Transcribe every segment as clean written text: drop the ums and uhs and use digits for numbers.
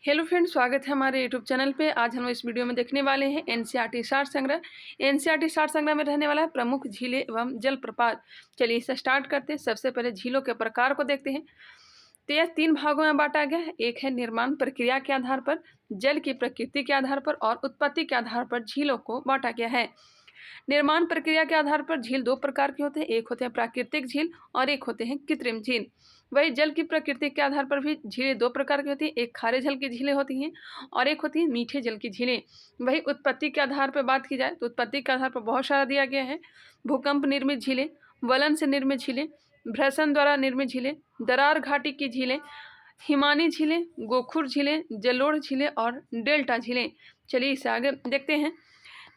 Hello friends, स्वागत है हमारे यूट्यूब चैनल पे। आज हम इस वीडियो में देखने वाले हैं एनसीईआरटी सार संग्रह। एनसीईआरटी सार संग्रह में रहने वाला है प्रमुख झीलें एवं जलप्रपात। चलिए इसे स्टार्ट करते हैं। सबसे पहले झीलों के प्रकार को देखते हैं। तो यह 3 भागों में बांटा गया है। एक है निर्माण प्रक्रिया के आधार पर, जल की प्रकृति के आधार पर और उत्पत्ति के आधार पर झीलों को बांटा गया है। निर्माण प्रक्रिया के आधार पर झील 2 प्रकार के होते हैं। एक होते हैं प्राकृतिक झील और एक होते हैं कृत्रिम झील। वही जल की प्रकृति के आधार पर भी झीलें 2 प्रकार की होती हैं। एक खारे जल की झीलें होती हैं और एक होती है मीठे जल की झीलें। वही उत्पत्ति के आधार पर बात की जाए तो उत्पत्ति के आधार पर बहुत सारा दिया गया है। भूकंप निर्मित झीलें, वलन से निर्मित झीलें, भ्रसन द्वारा निर्मित झीलें, दरार घाटी की झीलें, हिमानी झीलें, गोखुर झीलें, जलोढ़ झीलें और डेल्टा झीलें। चलिए इसे आगे देखते हैं।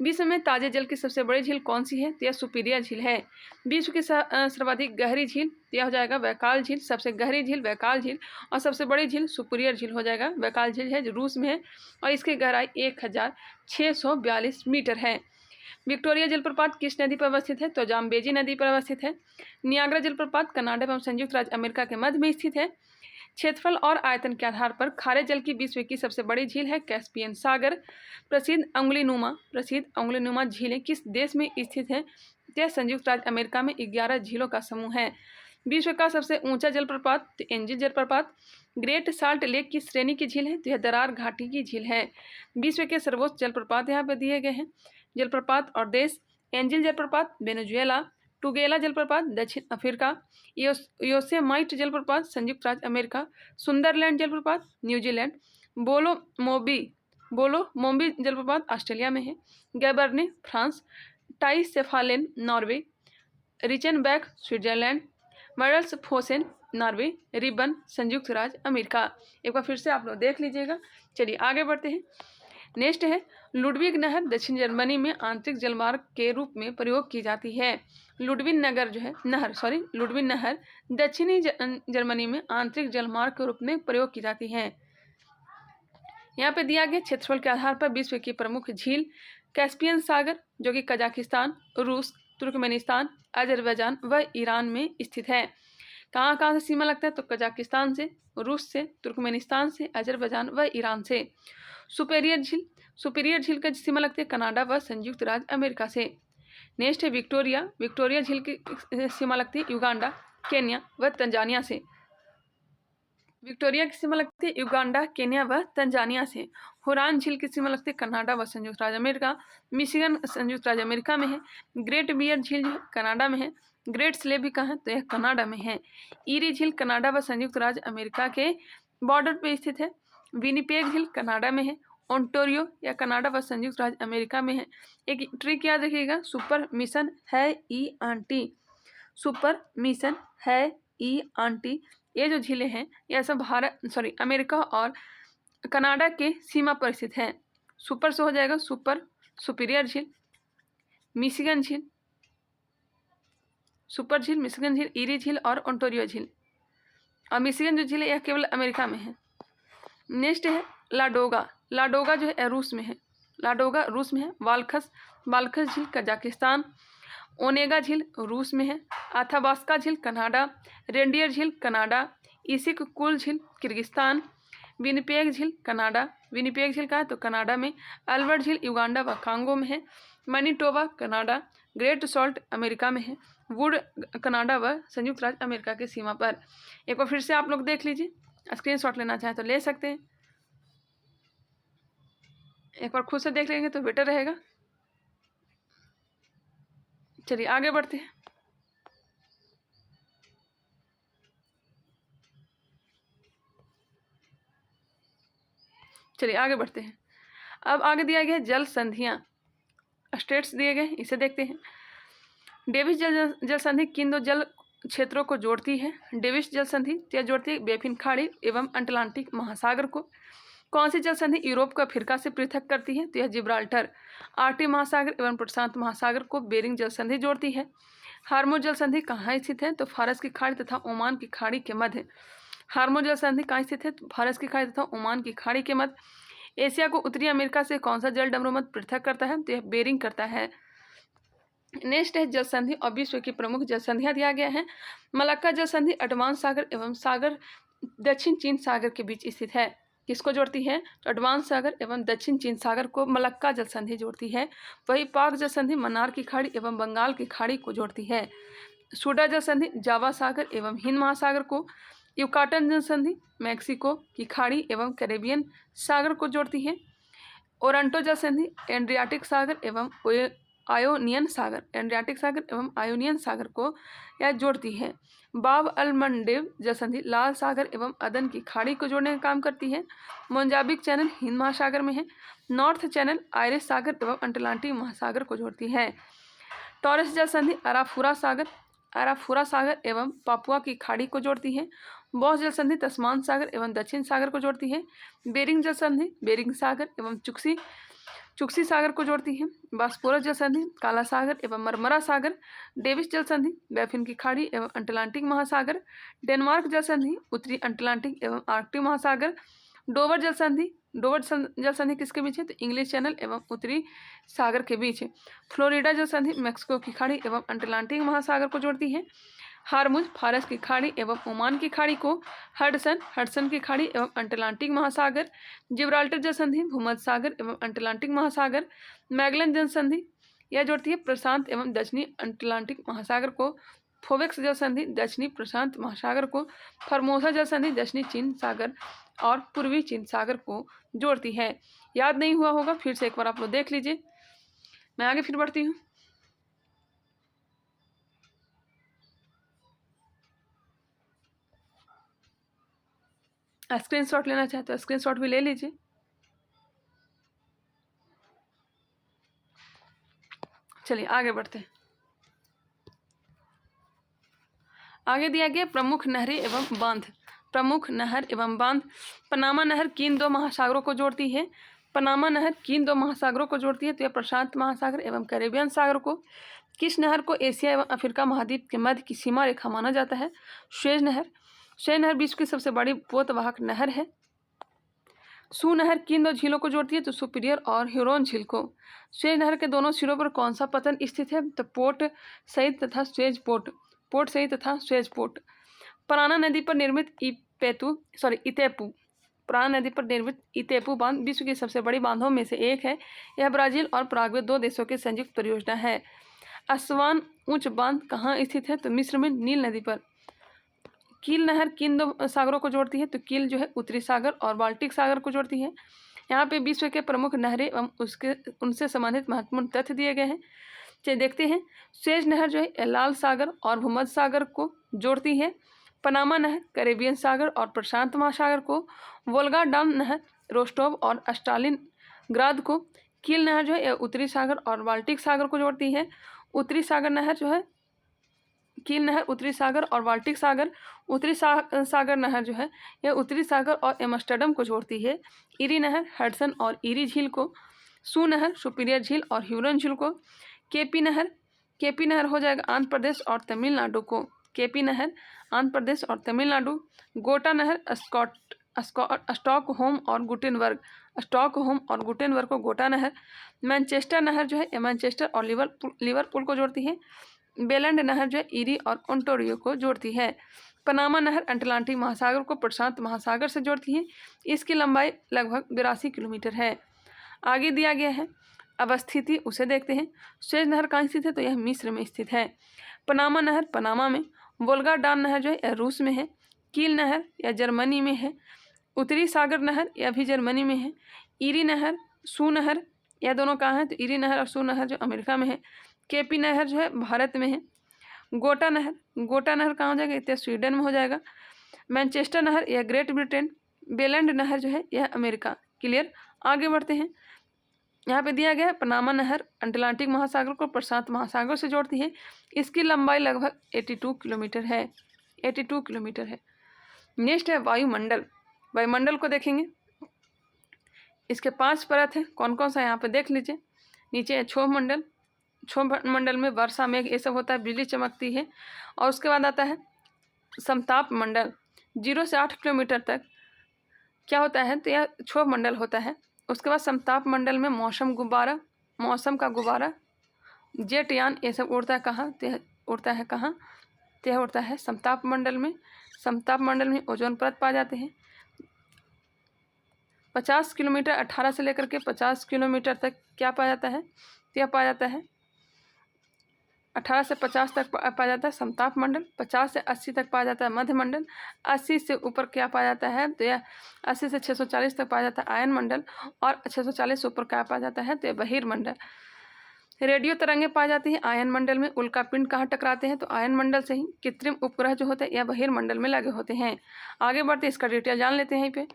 विश्व में ताजे जल की सबसे बड़ी झील कौन सी है? तो यह सुपीरियर झील है। विश्व की सर्वाधिक गहरी झील यह हो जाएगा वैकाल झील। सबसे गहरी झील वैकाल झील और सबसे बड़ी झील सुपीरियर झील हो जाएगा। वैकाल झील है जो रूस में है और इसकी गहराई 1642 मीटर है। विक्टोरिया जलप्रपात किस नदी पर अवस्थित है? तो जाम्बेजी नदी पर अवस्थित है। नियाग्रा जलप्रपात कनाडा एवं संयुक्त राज्य अमेरिका के मध्य में स्थित है। क्षेत्रफल और आयतन के आधार पर खारे जल की विश्व की सबसे बड़ी झील है कैस्पियन सागर। प्रसिद्ध उंगलीनुमा झीलें किस देश में स्थित है? यह संयुक्त राज्य अमेरिका में 11 झीलों का समूह है। विश्व का सबसे ऊंचा जलप्रपात तो एंजिल जलप्रपात ग्रेट साल्ट लेक की श्रेणी की झील है। तो यह दरार घाटी की झील है। विश्व के सर्वोच्च जलप्रपात यहाँ पर दिए गए हैं। जलप्रपात और देश: एंजिल जलप्रपात वेनेजुएला, टुगेला जलप्रपात दक्षिण अफ्रीका, योसेमाइट जलप्रपात संयुक्त राज्य अमेरिका, सुंदरलैंड जलप्रपात न्यूजीलैंड, बोलोमोम्बी जलप्रपात ऑस्ट्रेलिया में है, गैबर्ने फ्रांस, टाइसेफालेन नॉर्वे, रिचनबैक स्विट्जरलैंड, मर्ल्स फोसेन नॉर्वे, रिबन संयुक्त राज्य अमेरिका। एक बार फिर से आप लोग देख लीजिएगा। चलिए आगे बढ़ते हैं। नेक्स्ट है लुडविग नहर दक्षिण जर्मनी में आंतरिक जलमार्ग के रूप में प्रयोग की जाती है। लुडविग नहर दक्षिणी जर्मनी में आंतरिक जलमार्ग के रूप में प्रयोग की जाती है। यहाँ पे दिया गया क्षेत्रफल के आधार पर विश्व की प्रमुख झील कैस्पियन सागर जो कि कजाकिस्तान, रूस, तुर्कमेनिस्तान, अजरबैजान व ईरान में स्थित है। कहाँ कहाँ से सीमा लगता है? तो कजाकिस्तान से, रूस से, तुर्कमेनिस्तान से, अजरबैजान व ईरान से। सुपीरियर झील का सीमा लगती है कनाडा व संयुक्त राज्य अमेरिका से। नेक्स्ट है विक्टोरिया झील की सीमा लगती है युगांडा, केन्या व तंजानिया से। विक्टोरिया की सीमा लगती है युगांडा, केन्या व तंजानिया से। हुरान झील की सीमा लगती है कनाडा व संयुक्त राज्य अमेरिका। मिशिगन संयुक्त राज्य अमेरिका में है। ग्रेट बियर झील जो है कनाडा में है। ग्रेट स्लेव भी कहाँ है? तो यह कनाडा में है। ईरी झील कनाडा व संयुक्त राज्य अमेरिका के बॉर्डर पर स्थित है। विनिपेग झील कनाडा में है। ओंटारियो या कनाडा व संयुक्त राज्य अमेरिका में है। एक ट्रिक याद रखिएगा, सुपर मिशन है ENT। सुपर मिशन है ENT। ये जो झीलें हैं यह सब अमेरिका और कनाडा के सीमा पर स्थित हैं। सुपर से हो जाएगा सुपीरियर झील, मिशिगन झील, सुपर झील, मिशिगन झील, ईरी झील और ओंटारियो झील। और मिशिगन जो झील है यह केवल अमेरिका में है। नेक्स्ट है लाडोगा जो है रूस में है। लाडोगा रूस में है। वाल्खस झील कजाकिस्तान। ओनेगा झील रूस में है। अथाबास्का झील कनाडा। रेंडियर झील कनाडा। इसिक कुल झील किर्गिस्तान। विनिपेग झील कनाडा। विनिपेग झील का है तो कनाडा में। अल्बर्ट झील युगांडा व कांगो में है। Manitoba Canada. Great salt America में है। वुड कनाडा व संयुक्त राज्य अमेरिका की सीमा पर। एक बार फिर से आप लोग देख लीजिए, स्क्रीनशॉट लेना चाहें तो ले सकते हैं। एक बार खुद से देख लेंगे तो बेटर रहेगा। चलिए आगे बढ़ते हैं। अब आगे दिया गया है जल संधियां, स्टेट्स दिए गए, इसे देखते हैं। डेविस जल संधि किन 2 जल क्षेत्रों को जोड़ती है? डेविस जल संधि यह जोड़ती है बेफिन खाड़ी एवं अटलांटिक महासागर को। कौन सी जल संधि यूरोप को अफ्रीका से पृथक करती है? तो यह जिब्राल्टर। आर्कटिक महासागर एवं प्रशांत महासागर को बेरिंग जल संधि जोड़ती है। हार्मो जल संधि कहाँ स्थित है? तो फारस की खाड़ी तथा ओमान की खाड़ी के मध्य। हार्मो जल संधि कहाँ स्थित है? तो फारस की खाड़ी तथा ओमान की खाड़ी के मध्य। एशिया को उत्तरी अमेरिका से कौन सा जल डमरूमध्य पृथक करता है? तो यह बेरिंग करता है। नेक्स्ट है जल संधि और विश्व की प्रमुख जल संधियां दिया गया है। मलक्का जल संधि अंडमान सागर एवं दक्षिण चीन सागर के बीच स्थित है। किसको जोड़ती है? तो अडवांस सागर एवं दक्षिण चीन सागर को मलक्का जल संधि जोड़ती है। वही पाक जल संधि मन्नार की खाड़ी एवं बंगाल की खाड़ी को जोड़ती है। सूडा जल संधि जावा सागर एवं हिंद महासागर को, युकाटन जल संधि मैक्सिको की खाड़ी एवं कैरेबियन सागर को जोड़ती है। ओरंटो जल संधि एड्रियाटिक सागर एवं आयोनियन सागर, एड्रियाटिक सागर एवं आयोनियन सागर को यह जोड़ती है। बाब अल मंडेब जल संधि लाल सागर एवं अदन की खाड़ी को जोड़ने का काम करती है। मोजाम्बिक चैनल हिंद महासागर में है। नॉर्थ चैनल आयरिश सागर एवं अटलांटिक महासागर को जोड़ती है। टॉरस जल संधि अराफुरा सागर एवं पापुआ की खाड़ी को जोड़ती है। बॉस जल संधि तस्मान सागर एवं दक्षिण सागर को जोड़ती है। बेरिंग जल संधि बेरिंग सागर एवं चुक्सी सागर को जोड़ती है। बास्पोरस जल संधि काला सागर एवं मरमरा सागर। डेविस जल संधि बैफिन की खाड़ी एवं अटलांटिक महासागर। डेनमार्क जल संधि उत्तरी अटलांटिक एवं आर्कटिक महासागर। डोवर जल संधि किसके बीच है? तो इंग्लिश चैनल एवं उत्तरी सागर के बीच है। फ्लोरिडा जल संधि मैक्सिको की खाड़ी एवं अटलांटिक महासागर को जोड़ती है। हारमुज फारस की खाड़ी एवं ओमान की खाड़ी को। हडसन की खाड़ी एवं अटलांटिक महासागर। जिब्राल्टर जल संधि भूमध्य सागर एवं अटलांटिक महासागर। मैगलन जल संधि यह जोड़ती है प्रशांत एवं दक्षिणी अटलांटिक महासागर को। फोवेक्स जल संधि दक्षिणी प्रशांत महासागर को। फॉर्मोसा जल संधि दक्षिणी चीन सागर और पूर्वी चीन सागर को जोड़ती है। याद नहीं हुआ होगा, फिर से एक बार आप लोग देख लीजिए। मैं आगे फिर बढ़ती हूँ। स्क्रीनशॉट लेना चाहते हो स्क्रीनशॉट भी ले लीजिए। चलिए आगे बढ़ते हैं। आगे दिया गया प्रमुख नहरें एवं बांध। प्रमुख नहर एवं बांध। पनामा नहर किन दो महासागरों को जोड़ती है? पनामा नहर किन दो महासागरों को जोड़ती है? तो यह प्रशांत महासागर एवं कैरेबियन सागर को। किस नहर को एशिया एवं अफ्रीका महाद्वीप के मध्य की सीमा रेखा माना जाता है? सुएज नहर। सुएज नहर विश्व की सबसे बड़ी पोतवाहक नहर है। सू नहर किन दो झीलों को जोड़ती है? तो सुपीरियर और ह्यूरोन झील को। सुएज नहर के दोनों सिरों पर कौन सा पतन स्थित है? तो पोर्ट सईद तथा सुएज पोर्ट। पोर्ट सईद तथा सुएज पोर्ट। पराना नदी पर निर्मित इतेपू पराना नदी पर निर्मित इतेपू बांध विश्व की सबसे बड़ी बांधों में से एक है। यह ब्राजील और पराग्वे दो देशों की संयुक्त परियोजना है। असवान ऊंच बांध कहाँ स्थित है? तो मिस्र में नील नदी पर। कील नहर किन दो सागरों को जोड़ती है? तो कील जो है उत्तरी सागर और बाल्टिक सागर को जोड़ती है। यहाँ पे विश्व के प्रमुख नहरें एवं उनसे संबंधित महत्वपूर्ण तथ्य दिए गए हैं। चलिए देखते हैं। सुएज नहर जो है लाल सागर और भूमध्य सागर को जोड़ती है। पनामा नहर कैरेबियन सागर और प्रशांत महासागर को। वोल्गा डान नहर रोस्टोव और स्टालिनग्राद को। कील नहर जो है उत्तरी सागर और बाल्टिक सागर को जोड़ती है। उत्तरी सागर नहर जो है कील नहर उत्तरी सागर और बाल्टिक सागर। उत्तरी सागर नहर जो है यह उत्तरी सागर और एम्स्टर्डम को जोड़ती है। इरी नहर हडसन और इरी झील को। सू नहर सुपीरियर झील और ह्यूरन झील को। केपी नहर हो जाएगा आंध्र प्रदेश और तमिलनाडु को। केपी नहर आंध्र प्रदेश और तमिलनाडु। गोटा नहर स्टॉकहोम और गुटेनबर्ग को गोटा नहर। मैनचेस्टर नहर जो है मैनचेस्टर और लिवरपूल को जोड़ती है। बेलैंड नहर जो है ईरी और ओंटारियो को जोड़ती है। पनामा नहर अटलांटिक महासागर को प्रशांत महासागर से जोड़ती है। इसकी लंबाई लगभग 82 किलोमीटर है। आगे दिया गया है अवस्थिति, उसे देखते हैं। सुएज नहर कहाँ स्थित है? तो यह मिस्र में स्थित है। पनामा नहर पनामा में। वोल्गा डान नहर जो है रूस में है। कील नहर या जर्मनी में है। उत्तरी सागर नहर यह भी जर्मनी में है। ईरी नहर सू नहर यह दोनों कहाँ है? तो ईरी नहर और सू नहर जो अमेरिका में है। केपी नहर जो है भारत में है। गोटा नहर कहाँ हो जाएगा? इतना स्वीडन में हो जाएगा। मैनचेस्टर नहर यह ग्रेट ब्रिटेन। बेलैंड नहर जो है यह अमेरिका। क्लियर। आगे बढ़ते हैं। यहाँ पे दिया गया है पनामा नहर अटलांटिक महासागर को प्रशांत महासागर से जोड़ती है। इसकी लंबाई लगभग 82 किलोमीटर है। 82 किलोमीटर है। नेक्स्ट है वायुमंडल। वायुमंडल को देखेंगे। इसके 5 परत हैं। कौन कौन सा यहाँ पे देख लीजिए। नीचे है क्षोभ मंडल। क्षोभ मंडल में वर्षा मेघ ये सब होता है, बिजली चमकती है। और उसके बाद आता है समताप मंडल। 0 से 8 किलोमीटर तक क्या होता है? तो यह क्षोभ मंडल होता है। उसके बाद समताप मंडल में मौसम का गुब्बारा, जेट यान ये सब उड़ता है कहाँ? उड़ता है समताप मंडल में। समताप मंडल में ओजोन परत पाए जाते हैं। 50 किलोमीटर 18 से लेकर के 50 किलोमीटर तक क्या पाया जाता है, तो यह पाया जाता है 18 से 50 तक पाया जाता है समताप मंडल, 50 से 80 तक पाया जाता है मध्य मंडल, 80 से ऊपर क्या पाया जाता है, तो यह 80 से 640 तक पाया जाता है आयन मंडल, और 640 से ऊपर क्या पाया जाता है, तो यह बहिर्मंडल। रेडियो तरंगें पाई जाती हैं आयन मंडल में। उल्कापिंड कहाँ टकराते हैं, तो आयन मंडल से ही। कृत्रिम उपग्रह जो होते हैं यह बहिर्मंडल में लगे होते हैं। आगे बढ़ते इसका डिटेल जान लेते हैं यहीं पे।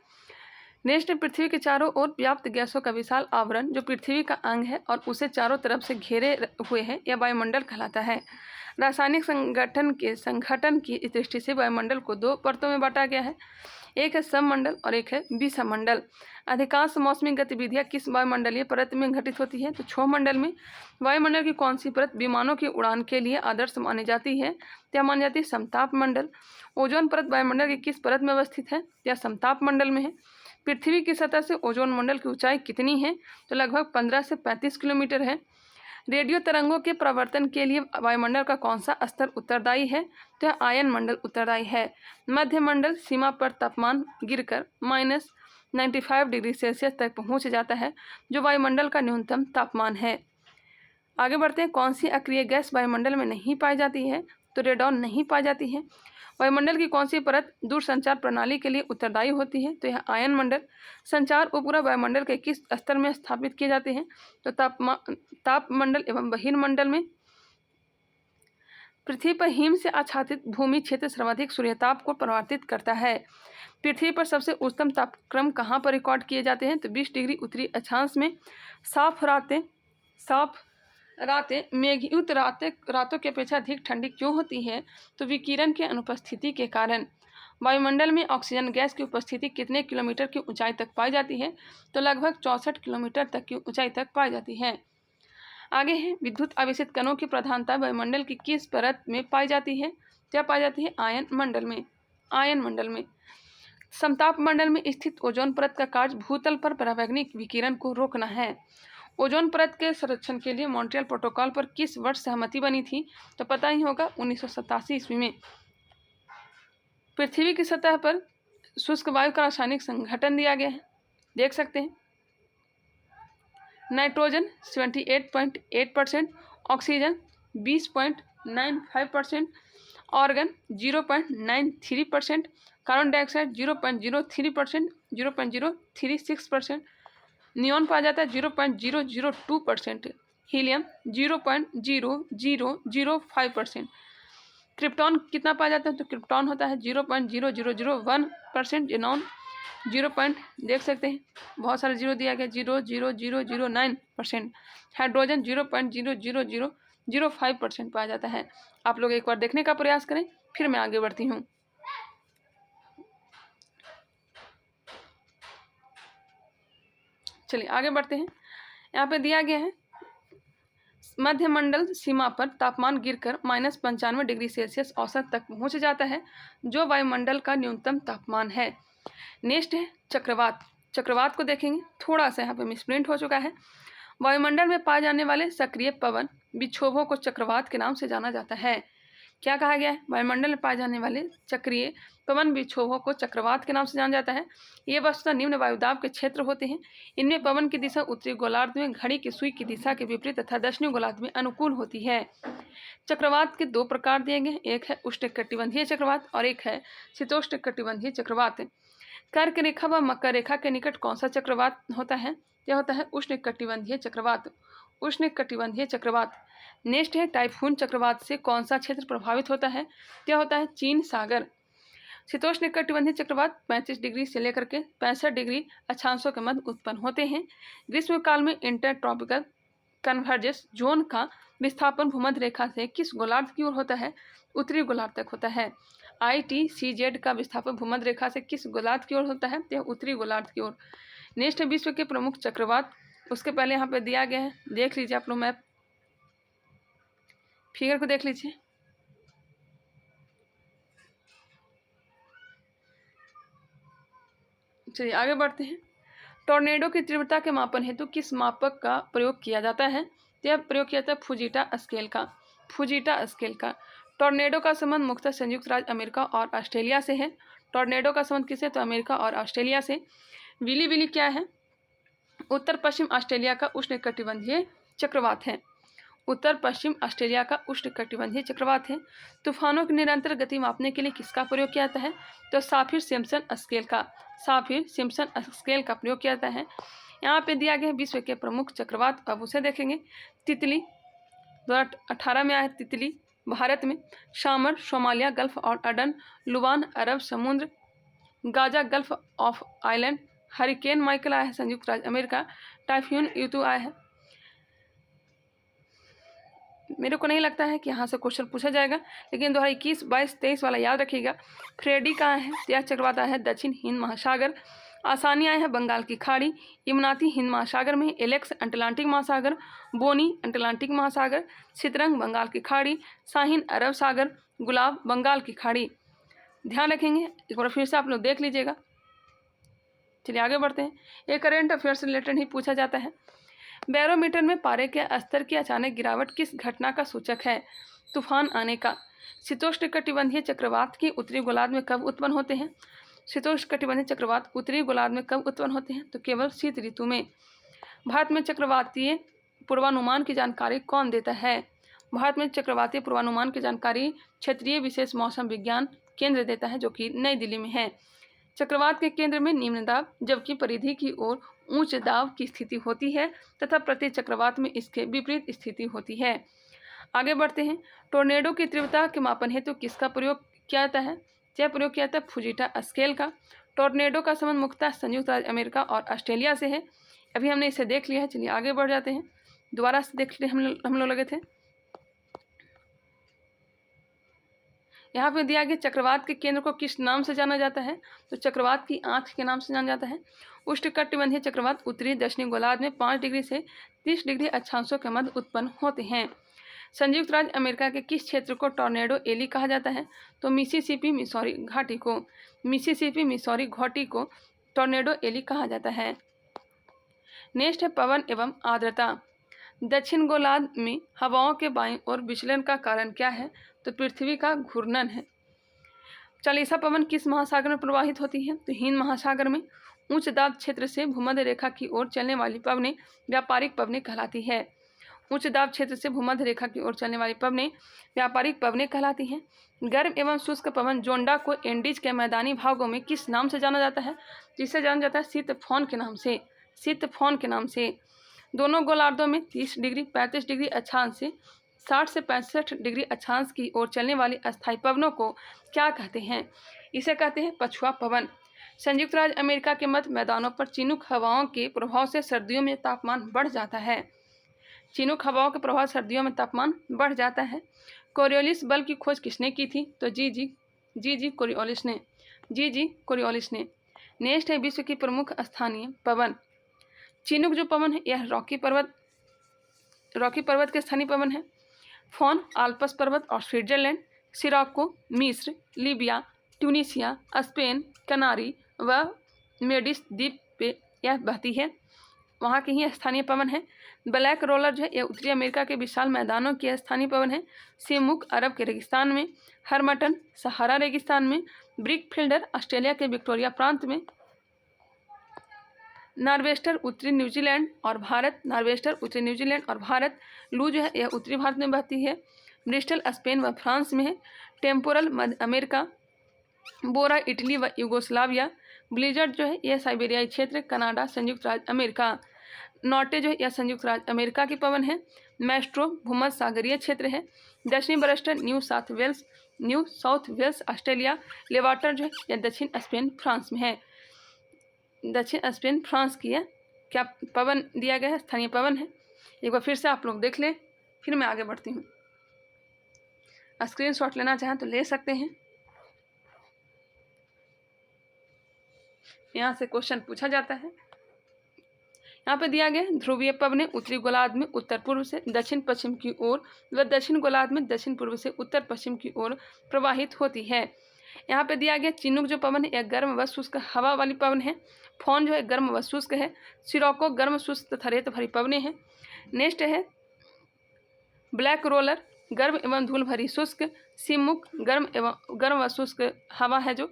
नेक्स्ट, पृथ्वी के चारों ओर व्याप्त गैसों का विशाल आवरण जो पृथ्वी का अंग है और उसे चारों तरफ से घेरे हुए है, यह वायुमंडल कहलाता है। रासायनिक संगठन की दृष्टि से वायुमंडल को दो परतों में बांटा गया है, एक है सममंडल और एक है विषममंडल। अधिकांश मौसमी गतिविधियां किस वायुमंडलीय परत में घटित होती है, तो क्षोभमंडल में। वायुमंडल की कौन सी परत विमानों की उड़ान के लिए आदर्श मानी जाती है, क्या मानी जाती है, समताप मंडल। ओजोन परत वायुमंडल की किस परत में अवस्थित है, या समताप मंडल में है। पृथ्वी की सतह से ओजोन मंडल की ऊंचाई कितनी है, तो लगभग 15 से 35 किलोमीटर है। रेडियो तरंगों के प्रवर्तन के लिए वायुमंडल का कौन सा स्तर उत्तरदायी है, तो यह आयन मंडल उत्तरदायी है। मध्य मंडल सीमा पर तापमान गिरकर -95 डिग्री सेल्सियस तक पहुंच जाता है, जो वायुमंडल का न्यूनतम तापमान है। आगे बढ़ते हैं, कौन सी अक्रिय गैस वायुमंडल में नहीं पाई जाती है, तो रेडॉन नहीं पाई जाती है। वायुमंडल की कौन सी परत दूरसंचार प्रणाली के लिए उत्तरदायी होती है, तो यह आयन मंडल। संचार उपग्रह वायुमंडल के किस स्तर में स्थापित किए जाते हैं, तो तापमंडल एवं बहिर्मंडल में। पृथ्वी पर हिम से आच्छादित भूमि क्षेत्र सर्वाधिक सूर्यताप को परावर्तित करता है। पृथ्वी पर सबसे उच्चतम तापक्रम कहाँ पर रिकॉर्ड किए जाते हैं, तो 20 डिग्री उत्तरी अक्षांश में। साफ रातें मेघयुक्त रातों की अपेक्षा अधिक ठंडी क्यों होती है, तो विकिरण की अनुपस्थिति के कारण। वायुमंडल में ऑक्सीजन गैस की उपस्थिति कितने किलोमीटर की ऊंचाई तक पाई जाती है, तो लगभग 64 किलोमीटर तक की ऊंचाई तक पाई जाती है। आगे है, विद्युत आवेशित कणों की प्रधानता वायुमंडल की किस परत में पाई जाती है, क्या पाई जाती है, आयन मंडल में। आयन मंडल में। समताप मंडल में स्थित ओजोन परत का कार्य भूतल पर परावैंगनिक विकिरण को रोकना है। ओजोन परत के संरक्षण के लिए मॉन्ट्रियल प्रोटोकॉल पर किस वर्ष सहमति बनी थी, तो पता ही होगा 1987 ईस्वी में। पृथ्वी की सतह पर शुष्क वायु का रासायनिक संघटन दिया गया है, देख सकते हैं। Nitrogen 78.8%, oxygen 20.95%, organ 0.93%, carbon dioxide 0.03%, 0.036%, neon पाया जाता है 0.002%, हीलियम 0.0005%। क्रिप्टॉन कितना पाया जाता है, तो क्रिप्टॉन होता है 0.0001%, जेनॉन 0. देख सकते हैं बहुत सारे जीरो दिया गया 0.00009%, हाइड्रोजन 0.00005% पाया जाता है। आप लोग एक बार देखने का प्रयास करें, फिर मैं आगे बढ़ती हूँ। चलिए आगे बढ़ते हैं। यहाँ पे दिया गया है मध्य मंडल सीमा पर तापमान गिरकर -95 डिग्री सेल्सियस औसत तक पहुंच जाता है, जो वायुमंडल का न्यूनतम तापमान है। नेक्स्ट है चक्रवात। चक्रवात को देखेंगे, थोड़ा सा यहाँ पे मिसप्रिंट हो चुका है। वायुमंडल में पाए जाने वाले सक्रिय पवन विक्षोभों को चक्रवात के नाम से जाना जाता है। क्या कहा गया है, वायुमंडल में पाए जाने वाले चक्रीय पवन विक्षोभों को चक्रवात के नाम से जाना जाता है। ये वस्तुतः निम्न वायुदाब के क्षेत्र होते हैं। इनमें पवन की दिशा उत्तरी गोलार्ध में घड़ी की सुई की दिशा के विपरीत तथा दक्षिणी गोलार्ध में अनुकूल होती है। चक्रवात के दो प्रकार दिए गए, एक है उष्णकटिबंधीय चक्रवात और एक है शीतोष्णकटिबंधीय चक्रवात। कर्क रेखा व मकर रेखा के निकट कौन सा चक्रवात होता है, यह होता है उष्णकटिबंधीय चक्रवात। उष्णकटिबंधीय चक्रवात। नेक्स्ट है टाइफून चक्रवात से कौन सा क्षेत्र प्रभावित होता है, क्या होता है, चीन सागर। शीतोष्णकटिबंधीय चक्रवात 35 डिग्री से लेकर के 65 डिग्री अक्षांशों के मध्य उत्पन्न होते हैं। ग्रीष्म काल में इंटर ट्रॉपिकल कन्वर्जेंस जोन का विस्थापन भूमध्य रेखा से किस गोलार्ध की ओर होता है, उत्तरी गोलार्ध तक होता है। ITCZ का विस्थापन भूमध्य रेखा से किस गोलार्ध की ओर होता है, यह उत्तरी गोलार्ध की ओर। नेक्स्ट है विश्व के प्रमुख चक्रवात। उसके पहले यहाँ पे दिया गया है, देख लीजिए आप लोग, मैप फिगर को देख लीजिए। चलिए आगे बढ़ते हैं। टॉर्नेडो की तीव्रता के मापन हेतु किस मापक का प्रयोग किया जाता है, यह प्रयोग किया जाता है फुजीटा स्केल का। फुजीटा स्केल का। टॉर्नेडो का संबंध मुख्यतः संयुक्त राज्य अमेरिका और ऑस्ट्रेलिया से है। टॉर्नेडो का संबंध किससे, तो अमेरिका और ऑस्ट्रेलिया से। विली विली क्या है? उत्तर पश्चिम ऑस्ट्रेलिया का उष्णकटिबंधीय चक्रवात है। उत्तर पश्चिम ऑस्ट्रेलिया का उष्णकटिबंधीय चक्रवात है। तूफानों की निरंतर गति मापने के लिए किसका प्रयोग किया जाता है? तो साफिर सिम्पसन स्केल का प्रयोग किया जाता है। यहाँ पे दिया गया है विश्व के प्रमुख चक्रवात, अब उसे देखेंगे। तितली 2018 में आया है तितली भारत में, शामर सोमालिया गल्फ और अडन, लुबान अरब समुद्र, Gaza gulf of island, hurricane Michael आया है संयुक्त राज्य अमेरिका, टाइफून यूतु आया है। मेरे को नहीं लगता है कि यहाँ से क्वेश्चन पूछा जाएगा, लेकिन 2021, 22, 23 वाला याद रखिएगा। फ्रेडी कहाँ है? यह चक्रवात आया है दक्षिण हिंद महासागर। आसानी आया है बंगाल की खाड़ी। इमनाती हिंद महासागर में, एलेक्स अटलांटिक महासागर, बोनी अटलांटिक महासागर, सितरंग बंगाल की खाड़ी, शाहीन अरब सागर, गुलाब बंगाल की खाड़ी। ध्यान रखेंगे, एक बार फिर से आप लोग देख लीजिएगा। चलिए आगे बढ़ते हैं। एक करंट अफेयर से रिलेटेड ही पूछा जाता है। बैरोमीटर में पारे के स्तर की अचानक गिरावट किस घटना का सूचक है? तूफान आने का। शीतोष्णकटिबंधीय चक्रवात के उत्तरी गोलार्ध में कब उत्पन्न होते हैं? शीतोष्णकटिबंधीय चक्रवात उत्तरी गोलार्ध में कब उत्पन्न होते हैं? तो केवल शीत ऋतु में। भारत में चक्रवातीय पूर्वानुमान की जानकारी कौन देता है? भारत में चक्रवातीय पूर्वानुमान की जानकारी क्षेत्रीय विशेष मौसम विज्ञान केंद्र देता है, जो कि नई दिल्ली में है। चक्रवात के केंद्र में निम्न दाब, जबकि परिधि की ओर उच्च दाब की स्थिति होती है तथा प्रति चक्रवात में इसके विपरीत स्थिति होती है। आगे बढ़ते हैं। टोर्नेडो की तीव्रता के मापन हेतु किसका प्रयोग किया जाता है? यह प्रयोग किया जाता है फुजीटा स्केल का। टोर्नेडो का संबंध मुख्यतः संयुक्त राज्य अमेरिका और ऑस्ट्रेलिया से है। अभी हमने इसे देख लिया है, चलिए आगे बढ़ जाते हैं। दोबारा से देख लिए हम लोग लगे थे। यहाँ पे दिया गया चक्रवात के केंद्र को किस नाम से जाना जाता है? तो चक्रवात की आंख के नाम से जाना जाता है। उष्णकटिबंधीय चक्रवात उत्तरी दक्षिणी गोलार्ध में 5 डिग्री से 30 डिग्री अक्षांशों के मध्य उत्पन्न होते हैं। संयुक्त राज्य अमेरिका के किस क्षेत्र को टॉर्नेडो एली कहा जाता है? तो मिसिसिपी मिसौरी घाटी को टॉर्नेडो एली कहा जाता है। नेक्स्ट है पवन एवं आर्द्रता। दक्षिण गोलार्ध में हवाओं के बाईं ओर विचलन का कारण क्या है? तो पृथ्वी का घूर्णन है। चालीसा पवन किस महासागर में प्रवाहित होती है? तो हिंद महासागर में। उच्च दाब क्षेत्र से भूमध्य रेखा की ओर चलने वाली पवनें व्यापारिक पवनें कहलाती है। उच्च दाब क्षेत्र से भूमध्य रेखा की ओर चलने वाली पवनें व्यापारिक पवनें कहलाती हैं। गर्म एवं शुष्क पवन जोंडा को एंडीज के मैदानी भागों में किस नाम से जाना जाता है? जिसे जाना जाता है शीतफौन के नाम से। दोनों गोलार्धों में 30 डिग्री 35 डिग्री अक्षांश से 60 से 65 डिग्री अक्षांश की ओर चलने वाली अस्थायी पवनों को क्या कहते हैं? इसे कहते हैं पछुआ पवन। संयुक्त राज्य अमेरिका के मध्य मैदानों पर चिनूक हवाओं के प्रभाव से सर्दियों में तापमान बढ़ जाता है। कोरियोलिस बल की खोज किसने की थी? तो जी कोरियोलिस ने। नेक्स्ट है विश्व की प्रमुख स्थानीय पवन। चिनूक जो पवन है यह रॉकी पर्वत के स्थानीय पवन है। फोन आल्प्स पर्वत और स्विट्जरलैंड, सिराको मिस्र, लीबिया, ट्यूनीशिया, स्पेन, कनारी व मेडिस द्वीप पे यह बहती है, वहाँ की ही स्थानीय पवन है। ब्लैक रोलर जो है यह उत्तरी अमेरिका के विशाल मैदानों की स्थानीय पवन है। सिमुक अरब के रेगिस्तान में, हरमटन सहारा रेगिस्तान में, ब्रिक फील्डर ऑस्ट्रेलिया के विक्टोरिया प्रांत में, नॉर्वेस्टर उत्तरी न्यूजीलैंड और भारत, लू जो है यह उत्तरी भारत में बहती है। ब्रिस्टल स्पेन व फ्रांस में है। टेम्पोरल मध्य अमेरिका, बोरा इटली व यूगोस्लाविया, ब्लिजर्ड जो है यह साइबेरियाई क्षेत्र कनाडा संयुक्त राज्य अमेरिका। नॉटे जो है यह संयुक्त राज्य अमेरिका की पवन है। मैस्ट्रो भूमध्य सागरीय क्षेत्र है। दक्षिणी बरस्टर न्यू साउथ वेल्स ऑस्ट्रेलिया। लेवाटर जो है यह दक्षिण स्पेन फ्रांस में है। दक्षिण स्पेन फ्रांस की है। क्या पवन दिया गया है? स्थानीय पवन है। एक बार फिर से आप लोग देख लें, फिर मैं आगे बढ़ती हूँ। स्क्रीनशॉट लेना चाहें तो ले सकते हैं। यहाँ से क्वेश्चन पूछा जाता है। यहाँ पे दिया गया ध्रुवीय पवनें उत्तरी गोलार्ध में उत्तर पूर्व से दक्षिण पश्चिम की ओर व दक्षिण गोलार्ध में दक्षिण पूर्व से उत्तर पश्चिम की ओर प्रवाहित होती है। यहाँ पे दिया गया चिनूक जो पवन है यह गर्म व शुष्क हवा वाली पवन है। फोन जो है गर्म व शुष्क है। सिरोको गर्म शुष्क तथा रेत भरी पवनें हैं। नेक्स्ट है ब्लैक रोलर गर्म एवं धूल भरी शुष्क। सिमुक गर्म व शुष्क हवा है जो।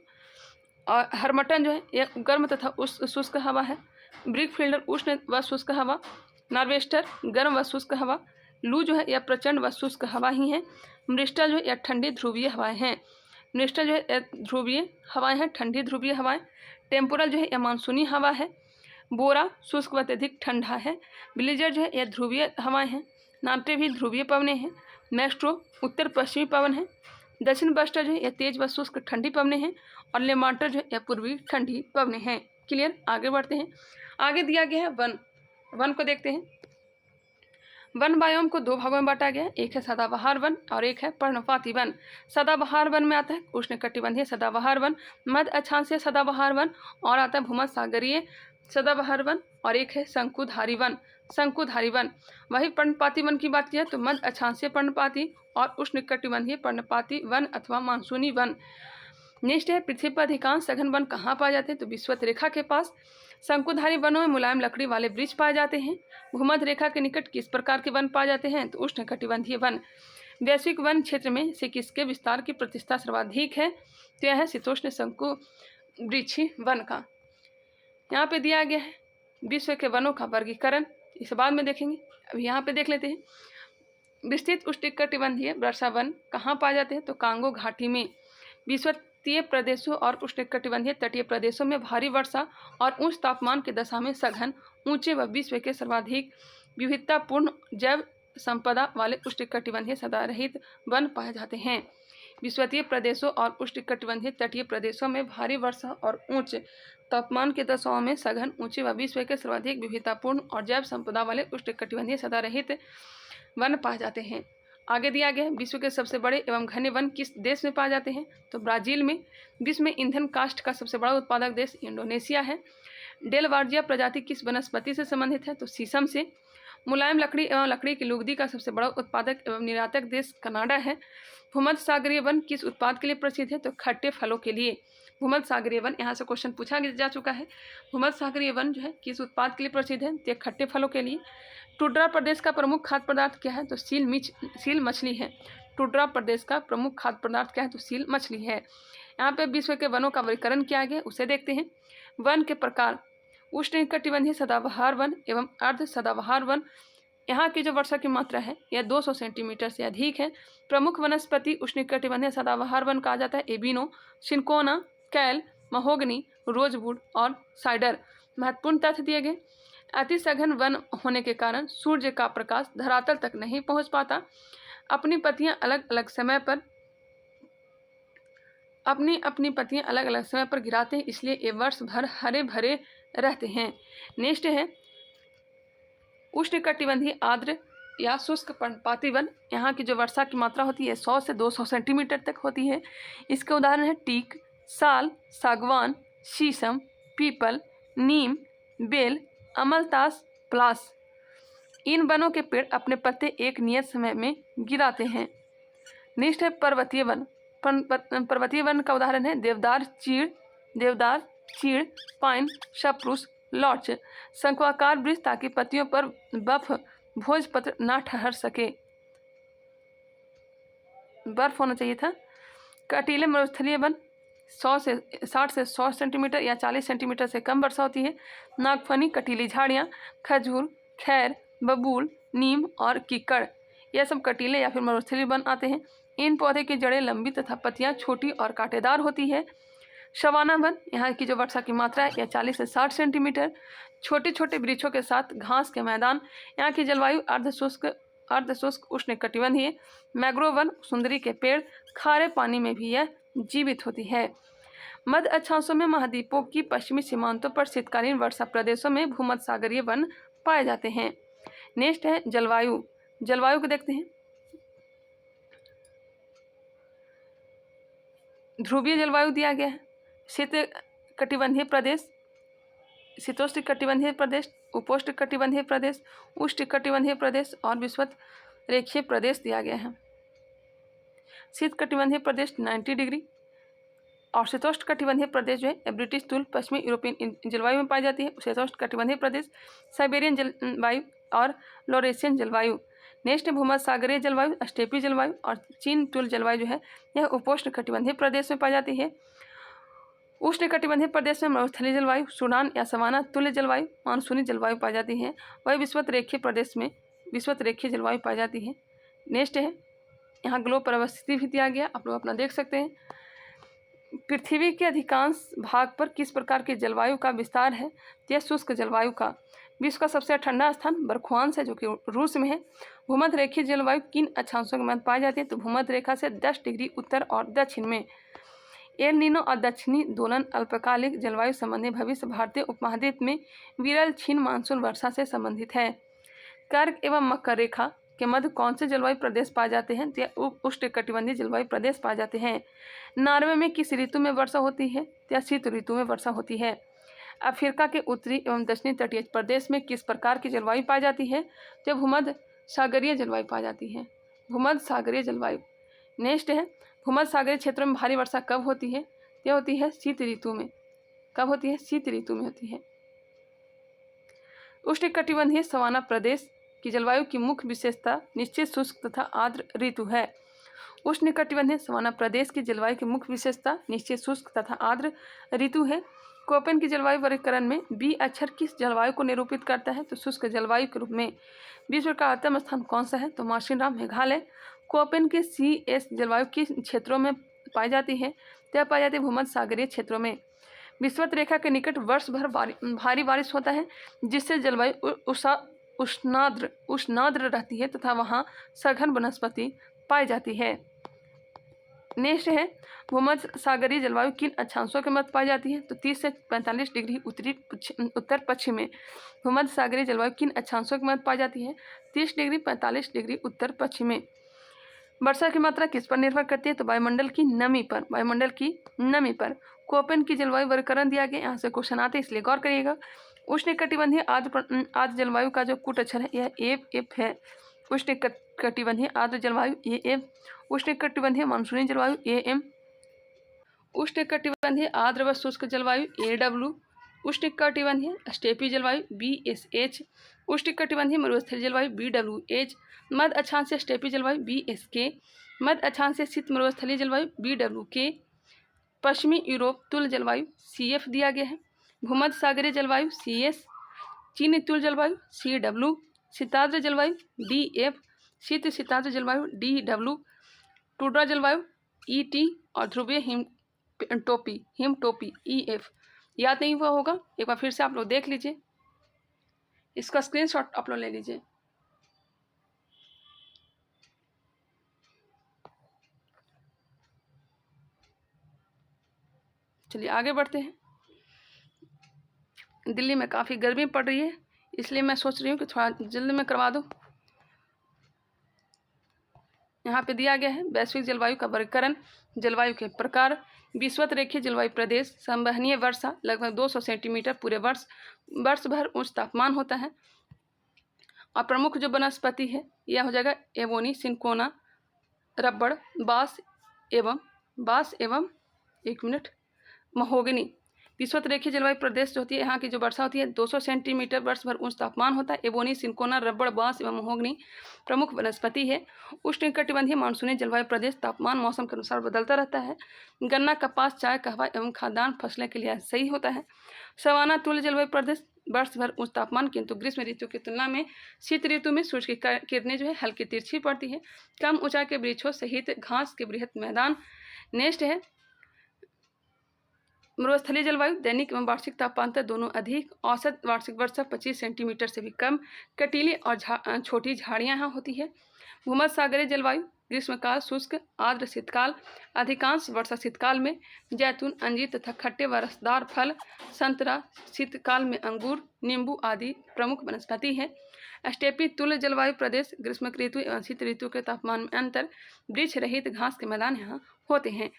और हर्मटन जो है यह गर्म तथा शुष्क हवा है। ब्रिक फील्डर उष्ण व शुष्क हवा। नॉर्वेस्टर गर्म व शुष्क हवा। लू जो है यह प्रचंड व शुष्क हवा ही है। मृष्टल जो है यह ठंडी ध्रुवीय हवाएं हैं। मृष्टल जो है ध्रुवीय हवाएं हैं, ठंडी ध्रुवीय हवाएं। टेम्पोरल जो है यह मानसूनी हवा है। बोरा शुष्क व अत्यधिक ठंडा है। ब्लिजर जो है यह ध्रुवीय हवाएं हैं। नाटे भी ध्रुवीय पवनें हैं। मैस्ट्रो उत्तर पश्चिमी पवन है। दक्षिण बस्टर जो है यह तेज व शुष्क ठंडी पवनें हैं। और लेमांटर जो है यह पूर्वी ठंडी पवनें हैं। क्लियर, आगे बढ़ते हैं। आगे दिया गया है वन। वन को देखते हैं। वन बायोम को दो भागों में बांटा गया है, एक है सदाबहार वन और एक है पर्णपाती वन। सदाबहार वन में आता है उष्णकटिबंधीय सदाबहार वन, मध्य अक्षांशीय सदाबहार वन और आता है भूमध्य सागरीय सदाबहार वन और एक है शंकुधारी वन। शंकुधारी वन। वही पर्णपाती वन की बात की जाए तो मध्य अक्षांशीय पर्णपाती और उष्णकटिबंधीय पर्णपाती वन अथवा मानसूनी वन। नेक्स्ट है पृथ्वी पर अधिकांश सघन वन कहाँ पाए जाते हैं तो विषुवत रेखा के पास। शंकुधारी वनों में मुलायम लकड़ी वाले वृक्ष पाए जाते हैं। भूमध्य रेखा के निकट किस प्रकार के वन पाए जाते हैं तो उष्णकटिबंधीय वन। वैश्विक वन क्षेत्र में से किसके विस्तार की प्रतिशत सर्वाधिक है तो यह है शीतोष्ण शंकु वृक्षी वन का। यहाँ पे दिया गया है विश्व के वनों का वर्गीकरण, इस बाद में देखेंगे। अभी यहाँ पे देख लेते हैं। विस्तृत उष्णकटिबंधीय वर्षा वन कहाँ पाए जाते हैं तो कांगो घाटी में। विषुवतीय प्रदेशों और उष्णकटिबंधीय तटीय प्रदेशों में भारी वर्षा और उच्च तापमान की दशा में सघन, ऊंचे व विश्व के सर्वाधिक विविधतापूर्ण जैव संपदा वाले उष्णकटिबंधीय सदारहित वन पाए जाते हैं। विषुवतीय प्रदेशों और उष्णकटिबंधीय तटीय प्रदेशों में भारी वर्षा और उच्च तापमान के दशाओं में सघन, ऊंचे व विश्व के सर्वाधिक विविधतापूर्ण और जैव संपदा वाले उष्णकटिबंधीय सदारहित वन पाए जाते हैं। आगे दिया गया है विश्व के सबसे बड़े एवं घने वन किस देश में पाए जाते हैं तो ब्राजील में। विश्व में ईंधन काष्ठ का सबसे बड़ा उत्पादक देश इंडोनेशिया है। डेलवार्जिया प्रजाति किस वनस्पति से संबंधित है तो शीशम से। मुलायम लकड़ी एवं लकड़ी की लुगदी का सबसे बड़ा उत्पादक एवं निर्यातक देश कनाडा है। भूमध्य सागरीय वन किस उत्पाद के लिए प्रसिद्ध है तो खट्टे फलों के लिए। भूमध्य सागरीय वन, यहाँ से क्वेश्चन पूछा जा चुका है। भूमध्य सागरीय वन जो है किस उत्पाद के लिए प्रसिद्ध है तो खट्टे फलों के लिए। टुंड्रा प्रदेश का प्रमुख खाद्य पदार्थ क्या है तो सील मछली है। टुंड्रा प्रदेश का प्रमुख खाद्य पदार्थ क्या है तो सील मछली है। यहाँ पे विश्व के वनों का वर्गीकरण किया गया, उसे देखते हैं। वन के प्रकार। उष्णकटिबंधीय सदाबहार वन एवं अर्ध सदाबहार वन। यहाँ की जो वर्षा की मात्रा है यह 200 सेंटीमीटर से अधिक है। प्रमुख वनस्पति उष्णकटिबंधीय सदाबहार वन कहा जाता है एबिनो, सिनकोना, कैल, महोगनी, रोजवुड और साइडर। महत्वपूर्ण तथ्य दिए गए। अति सघन वन होने के कारण सूर्य का प्रकाश धरातल तक नहीं पहुंच पाता। अपनी पत्तियां अलग अलग समय पर गिराते हैं, इसलिए ये वर्ष भर हरे भरे रहते हैं। नेक्स्ट है उष्णकटिबंधीय आर्द्र या शुष्क पर्णपाती वन। यहाँ की जो वर्षा की मात्रा होती है 100 से 200 सेंटीमीटर तक होती है। इसके उदाहरण है टीक, साल, सागवान, शीशम, पीपल, नीम, बेल, अमलतास, पलास। इन वनों के पेड़ अपने पत्ते एक नियत समय में गिराते हैं। नेक्स्ट है पर्वतीय वन। पर्वतीय वन का उदाहरण है देवदार, चीड़, पाइन, सप्रूस, लॉर्च। शंकुआकार वृक्ष ताकि पत्तियों पर बर्फ भोजपत्र ना ठहर सके, बर्फ होना चाहिए था। कटीले मरुस्थलीय वन 60 से 100 सेंटीमीटर या 40 सेंटीमीटर से कम वर्षा होती है। नागफनी, कटीली झाड़ियाँ, खजूर, खैर, बबूल, नीम और कीकड़, यह सब कटीले या फिर मरुस्थलीय वन आते हैं। इन पौधे की जड़ें लंबी तथा पत्तियां छोटी और कांटेदार होती है। शवाना वन, यहाँ की जो वर्षा की मात्रा है यह 40 से 60 सेंटीमीटर। छोटे छोटे वृक्षों के साथ घास के मैदान। यहाँ की जलवायु अर्धशुष्क उष्णकटिबंधीय। मैंग्रोव वन, सुंदरी के पेड़, खारे पानी में भी यह जीवित होती है। मध्य अक्षांशों में महाद्वीपों की पश्चिमी सीमांतों पर शीतकालीन वर्षा प्रदेशों में भूमध्य सागरीय वन पाए जाते हैं। नेक्स्ट है जलवायु। जलवायु को देखते हैं। ध्रुवीय जलवायु दिया गया है। शीतकटिबंधीय प्रदेश, शीतोष्णकटिबंधीय प्रदेश, उपोष्णकटिबंधीय प्रदेश, उष्णकटिबंधीय प्रदेश और विषुवत रेखीय प्रदेश दिया गया है। शीतकटिबंधीय प्रदेश 90 डिग्री और शीतोष्णकटिबंधीय प्रदेश जो है ब्रिटिश तुल पश्चिमी यूरोपियन जलवायु में पाई जाती है। शीतोष्णकटिबंधीय प्रदेश साइबेरियन जलवायु और लोरेशियन जलवायु। नेक्स्ट भूमध्य सागरीय जलवायु, स्टेपी जलवायु और चीन तुल जलवायु जो है यह उपोष्णकटिबंधीय प्रदेश में पाई जाती है। उष्णकटिबंधीय प्रदेश में मरुस्थलीय जलवायु, सूडान या सवाना तुल्य जलवायु, मानसूनी जलवायु पाई जाती है। वही विषुवत रेखीय प्रदेश में विषुवत रेखीय जलवायु पाई जाती है। नेक्स्ट है, यहाँ ग्लोब पर अवस्थिति भी दिया गया, आप लोग अपना देख सकते हैं। पृथ्वी के अधिकांश भाग पर किस प्रकार की जलवायु का विस्तार है? यह शुष्क जलवायु का। विश्व का सबसे ठंडा स्थान बरख्वांस है, जो कि रूस में है। भूमध्य रेखीय जलवायु किन अक्षांशों के मध्य पाई जाती है? तो भूमध्य रेखा से 10 डिग्री उत्तर और दक्षिण में। एल नीनो और दक्षिणी दोलन अल्पकालिक जलवायु संबंधी भविष्य भारतीय उपमहाद्वीप में विरल क्षीण मानसून वर्षा से संबंधित है। कर्क एवं मकर रेखा के मध्य कौन से जलवायु प्रदेश पाए जाते हैं? तो उष्णकटिबंधीय जलवायु प्रदेश पाए जाते हैं। नॉर्वे में किस ऋतु में वर्षा होती है? या शीत ऋतु में वर्षा होती है। अफ्रीका के उत्तरी एवं दक्षिणी तटीय प्रदेश में किस प्रकार की जलवायु पाई जाती है? तो भूमध्य सागरीय जलवायु पाई जाती है। भूमध्य सागरीय जलवायु। नेक्स्ट है, भूमध्य सागरीय क्षेत्रों में भारी वर्षा कब होती है? यह होती है शीत ऋतु में। कब होती है? शीत ऋतु में होती है। उष्णकटिबंधीय सवाना प्रदेश की जलवायु की मुख्य विशेषता निश्चित शुष्क तथा आर्द्र ऋतु है। उष्णकटिबंधीय सवाना प्रदेश की जलवायु की मुख्य विशेषता निश्चित शुष्क तथा आर्द्र ऋतु है। कोपेन की जलवायु वर्गीकरण में बी अक्षर किस जलवायु को निरूपित करता है? तो शुष्क जलवायु के रूप में। विश्व का अतम स्थान कौन सा है? तो मार्शिनराम मेघालय। कोपेन के CS जलवायु किस क्षेत्रों में पाई जाती है? तो पाई जाती है भूमध्य सागरीय क्षेत्रों में। विषुवत रेखा के निकट वर्ष भर भारी बारिश होता है, जिससे जलवायु उष्णाद्र रहती है तथा वहाँ सघन वनस्पति पाई जाती है। नेक्स्ट है, भूमध्य सागरीय जलवायु किन अक्षांशों के मध्य पाई जाती है? तो 30 से 45 डिग्री उत्तर पश्चिम में। भूमध्य सागरीय जलवायु किन अक्षांशों के मध्य पाई जाती है? 30 डिग्री 45 डिग्री उत्तर पश्चिम में। वर्षा की मात्रा किस पर निर्भर करती है? तो वायुमंडल की नमी पर। वायुमंडल की नमी पर। कोपेन की जलवायु वर्गीकरण दिया गया, यहाँ से क्वेश्चन आते हैं, इसलिए गौर करिएगा। उष्णकटिबंधीय आर्द्र जलवायु का जो कूट अक्षर है यह एफ है। उष्णकटिबंधीय आर्द्र जलवायु AF। उष्णकटिबंधीय मानसूनी जलवायु AM। उष्णकटिबंधीय आर्द्र व शुष्क जलवायु AW। उष्णकटिबंधीय स्टेपी जलवायु BSH। उष्णकटिबंधीय मरुस्थलीय जलवायु BWH। मध्य अक्षांशीय स्टेपी जलवायु BSK। मध्य अक्षांशीय शीत मरुस्थलीय जलवायु BWK। पश्चिमी यूरोप तुल्य जलवायु CF दिया गया है। भूमध्य सागरीय जलवायु CS। चीनी तुल्य जलवायु CW। शीताद्र जलवायु DF। शीत शीताद्र जलवायु DW। टुड्रा जलवायु ET और ध्रुवीय हिमटोपी EF। याद नहीं हुआ होगा, एक बार फिर से आप लोग देख लीजिए, इसका स्क्रीनशॉट आप लोग ले लीजिए। चलिए आगे बढ़ते हैं। दिल्ली में काफ़ी गर्मी पड़ रही है, इसलिए मैं सोच रही हूँ कि थोड़ा जल्दी में करवा दूँ। यहाँ पे दिया गया है वैश्विक जलवायु का वर्गीकरण, जलवायु के प्रकार। विषुवत रेखीय जलवायु प्रदेश, संवहनीय वर्षा लगभग 200 सेंटीमीटर पूरे वर्ष भर उच्च तापमान होता है। और प्रमुख जो वनस्पति है यह हो जाएगा एबोनी, सिनकोना, रबड़, बांस एवं महोगनी। विषुवत रेखीय जलवायु प्रदेश जो होती है, यहाँ की जो वर्षा होती है 200 सेंटीमीटर वर्ष भर उच्च तापमान होता है। एबोनी, सिनकोना, रबड़, बांस एवं महोगनी प्रमुख वनस्पति है। उष्णकटिबंधीय मानसूनी जलवायु प्रदेश तापमान मौसम के अनुसार बदलता रहता है। गन्ना, कपास, चाय, कहवा एवं खाद्यान्न फसलें के लिए सही होता है। सवाना तुल्य जलवायु प्रदेश वर्ष भर उच्च तापमान, किंतु ग्रीष्म ऋतु की तुलना में शीत ऋतु में सूर्य की किरणें जो है हल्की तिरछी पड़ती है। कम ऊंचाई के वृक्षों सहित घास के बृहद मैदान। नेक्स्ट है, मरुस्थलीय जलवायु दैनिक एवं वार्षिक तापांतर दोनों अधिक। औसत वार्षिक वर्षा 25 सेंटीमीटर से भी कम। कटीली और छोटी झाड़ियाँ यहाँ होती है। भूमध्य सागरीय जलवायु ग्रीष्मकाल शुष्क, आर्द्र शीतकाल, अधिकांश वर्षा शीतकाल में। जैतून, अंजीर तथा खट्टे व रसदार फल, संतरा, शीतकाल में अंगूर, नींबू आदि प्रमुख वनस्पति है। स्टेपी तुल्य जलवायु प्रदेश ग्रीष्म ऋतु एवं शीत ऋतु के तापमान में अंतर, वृक्ष रहित घास के मैदान यहाँ होते हैं।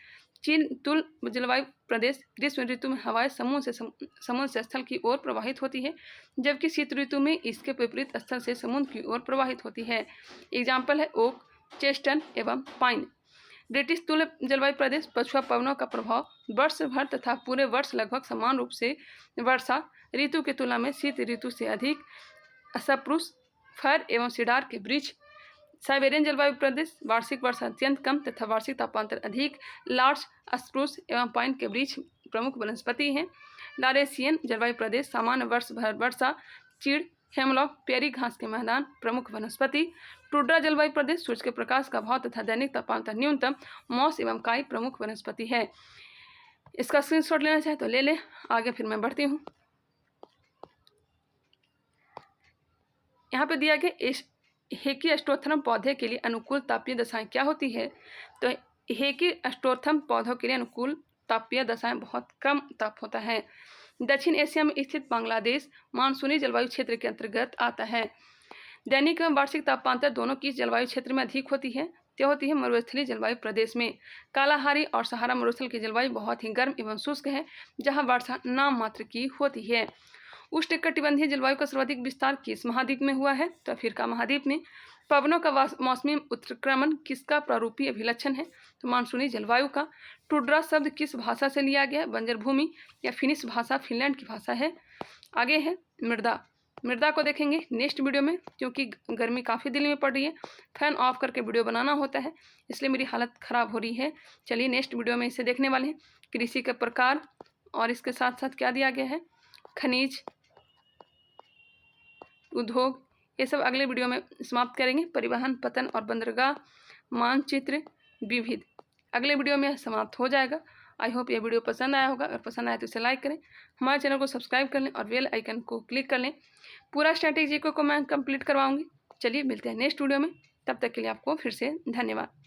चीन तुल्य जलवायु प्रदेश ग्रीष्म ऋतु में हवाएं समुद्र से स्थल की ओर प्रवाहित होती है, जबकि शीत ऋतु में इसके विपरीत स्थल से समुद्र की ओर प्रवाहित होती है। एग्जाम्पल है ओक, चेस्टन एवं पाइन। ब्रिटिश तुल्य जलवायु प्रदेश पछुआ पवनों का प्रभाव वर्ष भर तथा पूरे वर्ष लगभग समान रूप से वर्षा ऋतु की तुलना में शीत ऋतु से अधिक। सप्रूस, फर एवं सिडार के वृक्ष। साइबेरियन जलवायु प्रदेश वार्षिक वर्षा अत्यंत कम तथा वार्षिक तापांतर अधिक। लार्च, स्प्रूस एवं पाइन के वृक्ष प्रमुख वनस्पति हैं। लारेशियन जलवायु प्रदेश, सामान्य वर्ष भर वर्षा, चीड़, हेमलॉक, पेरी घास के मैदान, प्रमुख वनस्पति। टुड्रा जलवायु प्रदेश, सूर्य के प्रकाश का अभाव तथा दैनिक तापमान तथा न्यूनतम, मॉस एवं काई प्रमुख वनस्पति है। इसका स्क्रीनशॉट लेना चाहे तो ले ले। आगे फिर मैं बढ़ती हूँ। यहाँ पे दिया गया हेकियोस्टोथर्म पौधे के लिए अनुकूल तापीय दशाएं क्या होती है। तो हेकियोस्टोथर्म पौधों के लिए अनुकूल तापीय दशाएं बहुत कम ताप होता है। दक्षिण एशिया में स्थित बांग्लादेश मानसूनी जलवायु क्षेत्र के अंतर्गत आता है। दैनिक एवं वार्षिक तापांतर दोनों की जलवायु क्षेत्र में अधिक होती है। तो होती है मरुस्थलीय जलवायु प्रदेश में। कालाहारी और सहारा मरुस्थल की जलवायु बहुत ही गर्म एवं शुष्क है, जहाँ वर्षा नाम मात्र की होती है। उष्णकटिबंधीय जलवायु का सर्वाधिक विस्तार किस महाद्वीप में हुआ है। तो अफ्रीका महाद्वीप में। पवनों का मौसमी उत्क्रमण किसका प्रारूपीय अभिलक्षण है। तो मानसूनी जलवायु का। टुड्रा शब्द किस भाषा से लिया गया। बंजर भूमि या फिनिश भाषा फिनलैंड की भाषा है। आगे है मृदा। मृदा को देखेंगे नेक्स्ट वीडियो में, क्योंकि गर्मी काफ़ी दिल्ली में पड़ रही है, फैन ऑफ करके वीडियो बनाना होता है, इसलिए मेरी हालत ख़राब हो रही है। चलिए नेक्स्ट वीडियो में इसे देखने वाले हैं। कृषि के प्रकार और इसके साथ साथ क्या दिया गया है, खनिज, उद्योग, ये सब अगले वीडियो में समाप्त करेंगे। परिवहन, पतन और बंदरगाह, मानचित्र, विविध, अगले वीडियो में समाप्त हो जाएगा। आई होप ये वीडियो पसंद आया होगा। अगर पसंद आया तो इसे लाइक करें, हमारे चैनल को सब्सक्राइब कर लें और बेल आइकन को क्लिक कर लें। पूरा स्ट्रैटेजी को मैं कंप्लीट करवाऊंगी। चलिए मिलते हैं नेक्स्ट वीडियो में, तब तक के लिए आपको फिर से धन्यवाद।